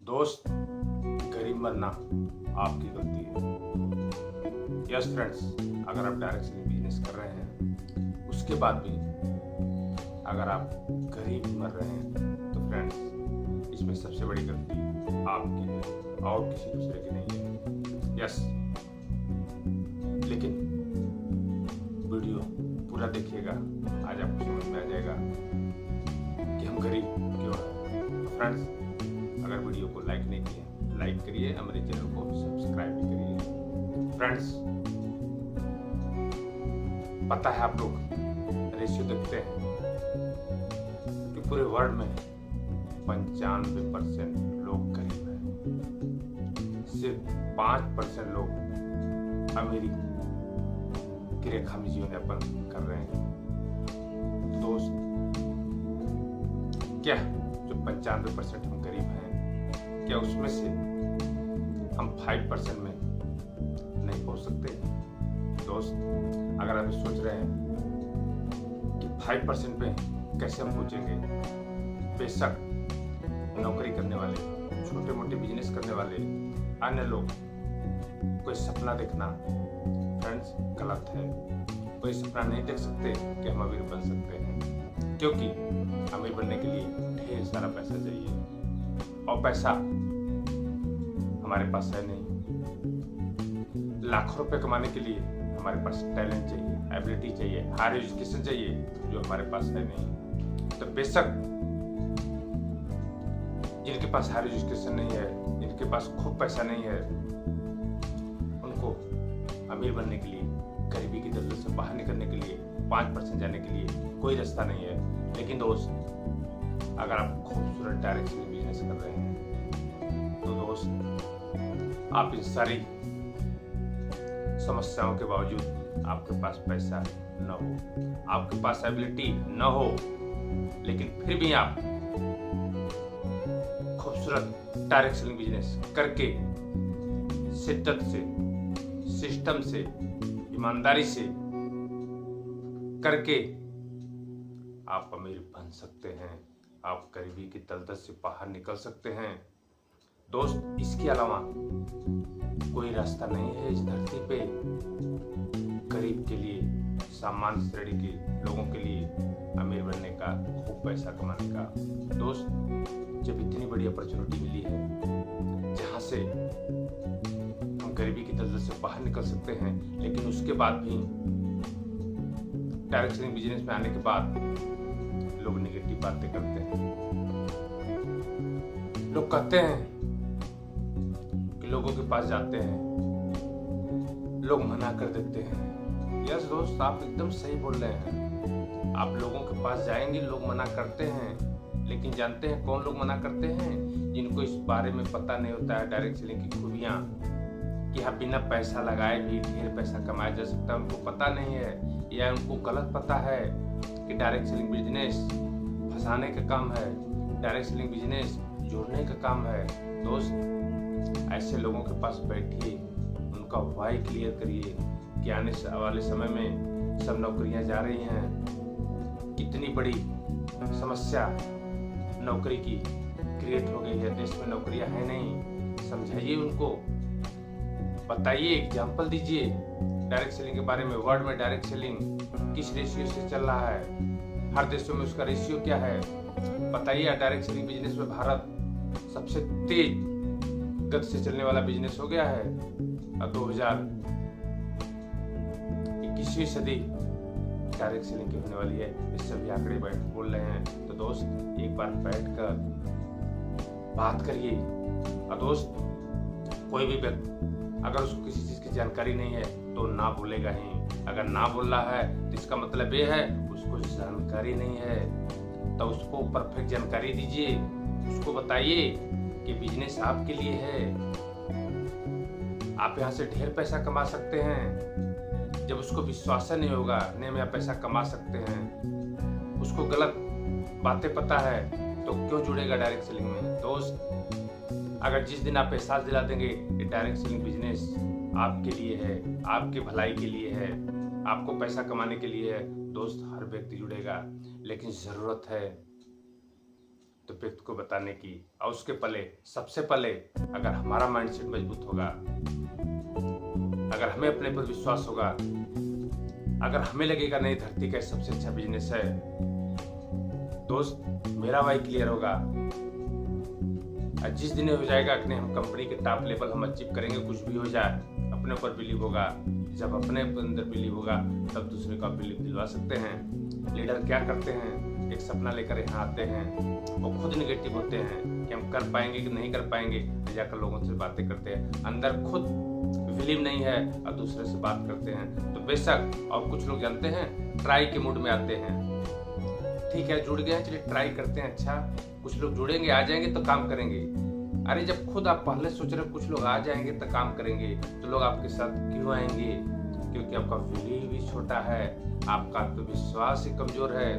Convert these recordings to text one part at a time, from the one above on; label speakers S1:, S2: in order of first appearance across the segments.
S1: दोस्त, गरीब बनना आपकी गलती है। यस फ्रेंड्स, अगर आप डायरेक्ट सेलिंग बिजनेस कर रहे हैं उसके बाद भी अगर आप गरीब मर रहे हैं तो फ्रेंड्स इसमें सबसे बड़ी गलती आपकी है और किसी दूसरे की नहीं है। यस, लेकिन वीडियो पूरा देखिएगा, आज आपको समझ में आ जाएगा कि हम गरीब क्यों हैं। तो फ्रेंड्स, अगर वीडियो को लाइक नहीं किए लाइक करिए, हमारे चैनल को सब्सक्राइब भी करिए। फ्रेंड्स, पता है आप लोग रेशियो देखते हैं कि पूरे वर्ल्ड में 95% लोग गरीब हैं, सिर्फ 5% लोग अमीरी की रेखा में जीवन यापन कर रहे हैं। तो दोस्त, क्या जो 95% हम गरीब हैं, क्या उसमें से हम 5% में नहीं पहुंच सकते? दोस्त, अगर आप सोच रहे हैं कि 5% पे कैसे हम पहुंचेंगे, बेशक नौकरी करने वाले, छोटे मोटे बिजनेस करने वाले, अन्य लोग कोई सपना देखना फ्रेंड्स गलत है। कोई सपना नहीं देख सकते कि हम अमीर बन सकते हैं, क्योंकि अमीर बनने के लिए ढेर सारा पैसा चाहिए और पैसा हमारे पास है नहीं। लाखों रुपए कमाने के लिए हमारे पास टैलेंट चाहिए, एबिलिटी चाहिए, हायर एजुकेशन चाहिए, जो हमारे पास है नहीं। तो बेशक जिनके पास हायर एजुकेशन नहीं है, जिनके पास खूब पैसा नहीं है, उनको अमीर बनने के लिए, गरीबी की दलदल से बाहर निकलने के लिए, 5% जाने के लिए कोई रास्ता नहीं है। लेकिन दोस्त, अगर आप खूबसूरत डायरेक्ट सेलिंग बिजनेस कर रहे हैं तो दोस्त, आप इन सारी समस्याओं के बावजूद आपके पास पैसा न हो, आपके पास एबिलिटी न हो, लेकिन फिर भी आप खूबसूरत डायरेक्ट सेलिंग बिजनेस करके शिद्दत से, सिस्टम से, ईमानदारी से करके आप अमीर बन सकते हैं, आप गरीबी की दलदल से बाहर निकल सकते हैं। दोस्त, इसके अलावा कोई रास्ता नहीं है इस धरती पे गरीब के लिए, सामान्य श्रेणी के लोगों के लिए अमीर बनने का, खूब पैसा कमाने का। दोस्त, जब इतनी बड़ी अपॉर्चुनिटी मिली है जहां से हम गरीबी की दलदल से बाहर निकल सकते हैं, लेकिन उसके बाद भी डायरेक्ट सेलिंग बिजनेस में आने के बाद लोग नेगेटिव बातें करते हैं। लोग कहते हैं कि लोगों के पास जाते हैं, लोग मना कर देते हैं। यस दोस्त, आप एकदम सही बोल रहे हैं। आप लोगों के पास जाएंगे, लोग मना करते हैं, लेकिन जानते हैं कौन लोग मना करते हैं? जिनको इस बारे में पता नहीं होता है डायरेक्ट सेलिंग की खूबियां, कि हाँ बिना पैसा लगाए भी ढेर पैसा कमाया जा सकता है, उनको पता नहीं है, या उनको गलत पता है कि डायरेक्ट सेलिंग बिजनेस फंसाने का काम है, डायरेक्ट सेलिंग बिजनेस जोड़ने का काम है। दोस्त, ऐसे लोगों के पास बैठिए, उनका वाई क्लियर करिए कि आने वाले समय में सब नौकरियां जा रही हैं, कितनी बड़ी समस्या नौकरी की क्रिएट हो गई है, देश में नौकरियां है नहीं। समझाइए उनको, बताइए, एग्जाम्पल दीजिए डायरेक्ट सेलिंग के बारे में। वर्ल्ड में डायरेक्ट सेलिंग किस रेशियो से चल रहा है, हर देशों में उसका रेशियो क्या है, बताइए। डायरेक्ट सेलिंग बिजनेस में भारत सबसे तेज गति से चलने वाला बिजनेस हो गया है। 2021वीं सदी डायरेक्ट सेलिंग की होने वाली है, इस सभी आंकड़े बोल रहे हैं। तो दोस्त, एक बार बैठकर बात करिए। और दोस्त, कोई भी व्यक्ति अगर उसको किसी चीज की जानकारी नहीं है तो ना बोलेगा ही। अगर ना बोल रहा है तो इसका मतलब ये है उसको जानकारी नहीं है। तो उसको परफेक्ट जानकारी दीजिए, उसको बताइए कि बिजनेस आपके लिए है, आप यहाँ से ढेर पैसा कमा सकते हैं। जब उसको विश्वास नहीं होगा नहीं मैं पैसा कमा सकते हैं, उसको गलत बातें पता है, तो क्यों जुड़ेगा डायरेक्ट सेलिंग में? दोस्त, अगर जिस दिन आप एहसास दिला देंगे कि डायरेक्ट सेलिंग बिजनेस आपके लिए है, आपके भलाई के लिए है, आपको पैसा कमाने के लिए है, दोस्त हर व्यक्ति जुड़ेगा। लेकिन जरूरत है तो व्यक्ति को बताने की, और उसके पहले सबसे पहले अगर हमारा माइंडसेट मजबूत होगा, अगर हमें अपने पर विश्वास होगा, अगर हमें लगेगा नहीं धरती का सबसे अच्छा बिजनेस है, दोस्त मेरा वाई क्लियर होगा। जिस दिन हो जाएगा कि नहीं हम कंपनी के टॉप लेवल हम अचीव करेंगे, कुछ भी हो जाए अपने ऊपर बिलीव होगा। जब अपने अंदर बिलीव होगा तब दूसरे का बिलीव दिलवा सकते हैं। लीडर क्या करते हैं, एक सपना लेकर यहाँ आते हैं, वो खुद निगेटिव होते हैं कि हम कर पाएंगे कि नहीं कर पाएंगे, जाकर लोगों से बातें करते हैं, अंदर खुद बिलीव नहीं है और दूसरे से बात करते हैं। तो बेशक, और कुछ लोग जानते हैं ट्राई के मूड में आते हैं, ठीक है जुड़ गए चलिए ट्राई करते हैं, अच्छा कुछ लोग जुड़ेंगे आ जाएंगे तो काम करेंगे। अरे जब खुद आप पहले सोच रहे हो कुछ लोग आ जाएंगे तो काम करेंगे, तो लोग आपके साथ क्यों आएंगे? क्योंकि आपका बिलीव भी छोटा है, आपका आत्मविश्वास ही कमजोर है।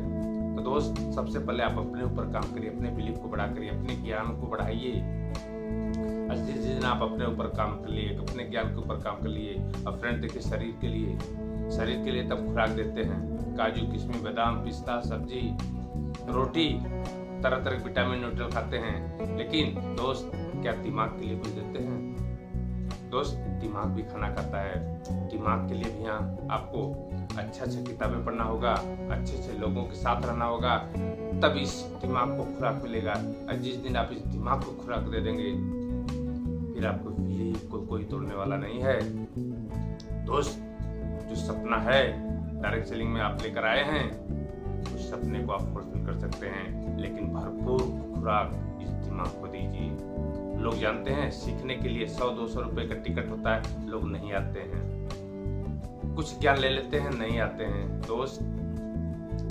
S1: तो दोस्त सबसे पहले आप अपने ऊपर काम करिए, अपने बिलीव को बढ़ा करिए, अपने ज्ञान को बढ़ाइए। जिस दिन आप अपने ऊपर काम कर लिए, अपने ज्ञान के ऊपर काम कर लिए। और फ्रेंड देखिए, शरीर के लिए तब खुराक देते हैं, काजू किशमिश बादाम पिस्ता सब्जी रोटी, तरह तरह के विटामिन न्यूट्रल खाते हैं, लेकिन दोस्त क्या दिमाग के लिए कुछ देते हैं? दोस्त दिमाग भी खाना खाता है, दिमाग के लिए भी यहाँ आपको अच्छा किताबें पढ़ना होगा, अच्छे लोगों के साथ रहना होगा, तब इस दिमाग को खुराक मिलेगा। और जिस दिन आप इस दिमाग को खुराक दे देंगे फिर आपको बिलीव को कोई तोड़ने वाला नहीं है। दोस्त जो सपना है डायरेक्ट सेलिंग में आप लेकर आए हैं, उस सपने को आप फुलफिल कर सकते हैं, लेकिन भरपूर खुराक इस दिमाग को दीजिए। लोग जानते हैं सीखने के लिए 100-200 रुपए का टिकट होता है, लोग नहीं आते हैं। कुछ ज्ञान ले लेते हैं, नहीं आते हैं। दोस्त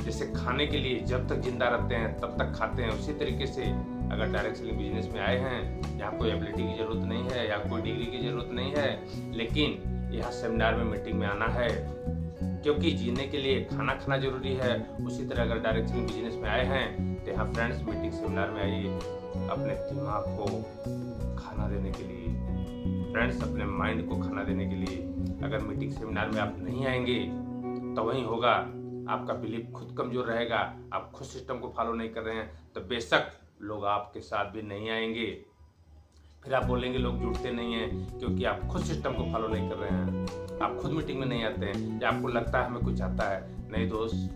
S1: जैसे खाने के लिए जब तक जिंदा रहते हैं तब तक खाते हैं, उसी तरीके से अगर डायरेक्ट सेलिंग बिजनेस में आए हैं, यहाँ कोई एबिलिटी की जरूरत नहीं है या कोई डिग्री की जरूरत नहीं है, लेकिन यहाँ सेमिनार में मीटिंग में आना है, क्योंकि जीने के लिए खाना खाना जरूरी है। उसी तरह अगर डायरेक्ट सेलिंग बिजनेस में आए हैं तो यहाँ फ्रेंड्स मीटिंग सेमिनार में आइए, अपने दिमाग को खाना देने के लिए, फ्रेंड्स अपने माइंड को खाना देने के लिए। अगर मीटिंग सेमिनार में आप नहीं आएंगे तो वही होगा, आपका बिलीव खुद कमजोर रहेगा, आप खुद सिस्टम को फॉलो नहीं कर रहे हैं, तो बेशक लोग आपके साथ भी नहीं आएंगे। फिर आप बोलेंगे लोग जुड़ते नहीं हैं क्योंकि आप खुद सिस्टम को फॉलो नहीं कर रहे हैं, आप खुद मीटिंग में नहीं आते हैं, या आपको लगता है हमें कुछ आता है। नहीं दोस्त,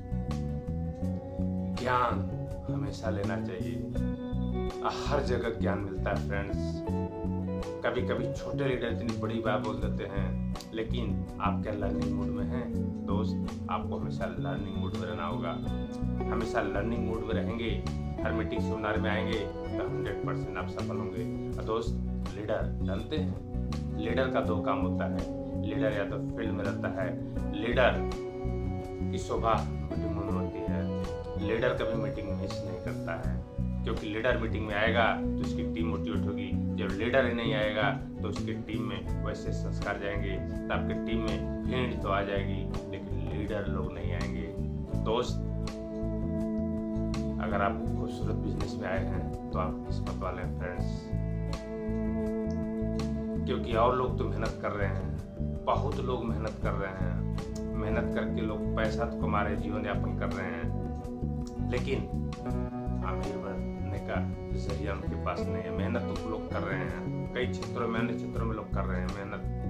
S1: ज्ञान हमेशा लेना चाहिए, हर जगह ज्ञान मिलता है फ्रेंड्स। कभी कभी छोटे लीडर इतनी बड़ी बात बोल देते हैं, लेकिन आप क्या लर्निंग मूड में हैं? दोस्त आपको हमेशा लर्निंग मूड में रहना होगा, हमेशा लर्निंग मूड में रहेंगे। हर मीटिंग सेमिनार में आएंगे तो 100% आप सफल होंगे। और दोस्त लीडर जानते हैं, लीडर का 2 काम होता है। लीडर या तो फील्ड में रहता है, लीडर की शोभा मीटिंग में होती है। लीडर कभी मीटिंग मिस नहीं करता है, क्योंकि लीडर मीटिंग में आएगा तो उसकी टीम मोटिवेट होगी। जब लीडर ही नहीं आएगा तो उसकी टीम में वैसे संस्कार जाएंगे, तो आपकी टीम में भीड़ तो आ जाएगी, लेकिन लीडर लोग नहीं आएंगे। दोस्त अगर आप खूबसूरत बिजनेस में आए हैं तो आप किस्मत वाले हैं फ्रेंड्स, क्योंकि और लोग तो मेहनत कर रहे हैं, बहुत लोग मेहनत कर रहे हैं, मेहनत करके लोग पैसा तो कमा रहे, जीवन यापन कर रहे हैं, लेकिन अमीर बनने का जरिया उनके पास नहीं है। मेहनत तो लोग कर रहे हैं, कई क्षेत्रों में, अन्य क्षेत्रों में लोग कर रहे हैं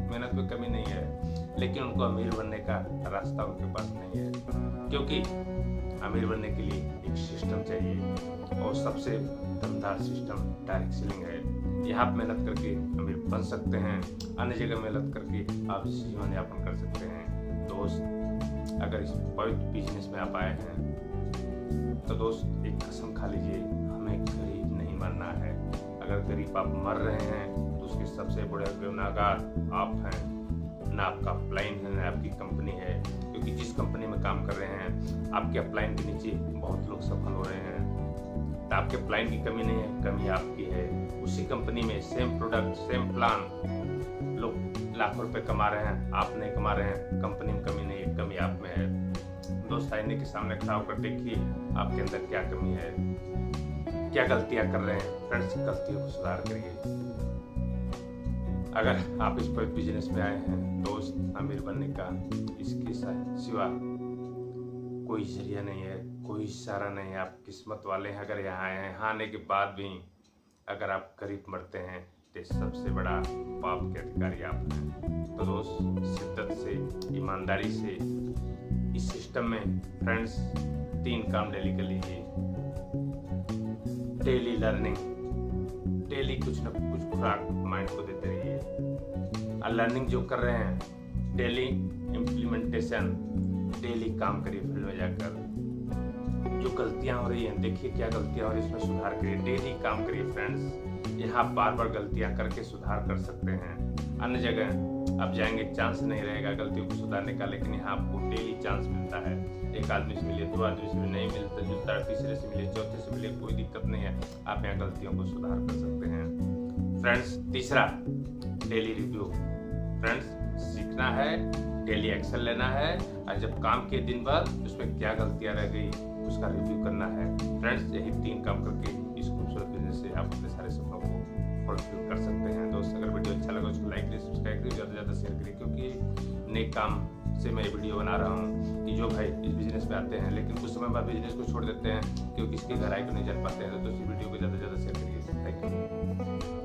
S1: मेहनत में कमी नहीं है, लेकिन उनको अमीर बनने का रास्ता उनके पास नहीं है। क्योंकि अमीर बनने के लिए एक सिस्टम चाहिए, और सबसे दमदार सिस्टम डायरेक्ट सेलिंग है। यहाँ आप मेहनत करके अमीर बन सकते हैं, अन्य जगह मेहनत करके आप जीवन यापन कर सकते हैं। दोस्त अगर इस पवित्र बिजनेस में आप आए हैं तो दोस्त एक कसम खा लीजिए, हमें गरीब नहीं मरना है। अगर गरीब आप मर रहे हैं तो उसके सबसे बड़े गुनाहगार आप हैं, ना आपका अपलाइन है ना आपकी कंपनी है। क्योंकि जिस कंपनी में काम कर रहे हैं आपके अपलाइन के नीचे बहुत लोग सफल हो रहे हैं, तो आपके अपलाइन की कमी नहीं है, कमी आपकी है। उसी कंपनी में सेम प्रोडक्ट सेम प्लान लोग लाखों रुपए कमा रहे हैं, आप नहीं कमा रहे हैं। कंपनी में कमी नहीं है, कमी आप में है। दोस्त आईने के सामने खड़ा होकर देखिए आपके अंदर क्या कमी है, क्या गलतियां कर रहे हैं। फ्रेंड्स गलतियों को सुधार करिए। अगर आप इस पर बिजनेस में आए हैं दोस्त, अमीर बनने का इसके सिवा कोई जरिया नहीं है, कोई इशारा नहीं है। आप किस्मत वाले हैं अगर यहाँ आए हैं। यहाँ आने के बाद भी अगर आप गरीब मरते हैं तो सबसे बड़ा पाप के अधिकारी आप हैं। तो दोस्त, शिद्दत से, ईमानदारी से इस सिस्टम में फ्रेंड्स 3 काम डेली कर लीजिए। डेली लर्निंग, डेली कुछ न कुछ खुराक माइंड को देते रहिए। और लर्निंग जो कर रहे हैं, डेली इम्प्लीमेंटेशन, डेली काम करिए फील्ड में जाकर। जो गलतियां हो रही हैं, देखिए क्या गलतियां हो रही है, इसमें सुधार करिए। डेली काम करिए फ्रेंड्स। यहाँ बार बार गलतियां करके सुधार कर सकते हैं। अन्य जगह आप जाएंगे, चांस नहीं रहेगा गलतियों को सुधारने का, लेकिन यहाँ आपको डेली चांस मिलता है। एक आदमी से मिले, 2 आदमी से नहीं मिलता जुलता, तीसरे से मिले, चौथे से मिले, कोई दिक्कत नहीं है। आप यहाँ गलतियों को सुधार कर सकते हैं फ्रेंड्स। तीसरा, डेली रिव्यू। फ्रेंड्स, सीखना है, डेली एक्शन लेना है, और जब काम के दिन बाद उसमें क्या गलतियां रह गई उसका रिव्यू करना है। फ्रेंड्स, यही 3 काम करके इस खूबसूरत बिजनेस से आप अपने सारे सपनों को फुलफिल कर सकते हैं। दोस्त, अगर वीडियो अच्छा लगा उसको लाइक करिए, सब्सक्राइब करिए, ज़्यादा से ज़्यादा शेयर करिए, क्योंकि नए काम से मैं वीडियो बना रहा हूँ कि जो भाई इस बिजनेस पे आते हैं लेकिन कुछ समय बाद बिजनेस को छोड़ देते हैं क्योंकि इसकी गहराई को नहीं जान पाते हैं। तो इस वीडियो को ज़्यादा से ज़्यादा शेयर करिए। Thank you.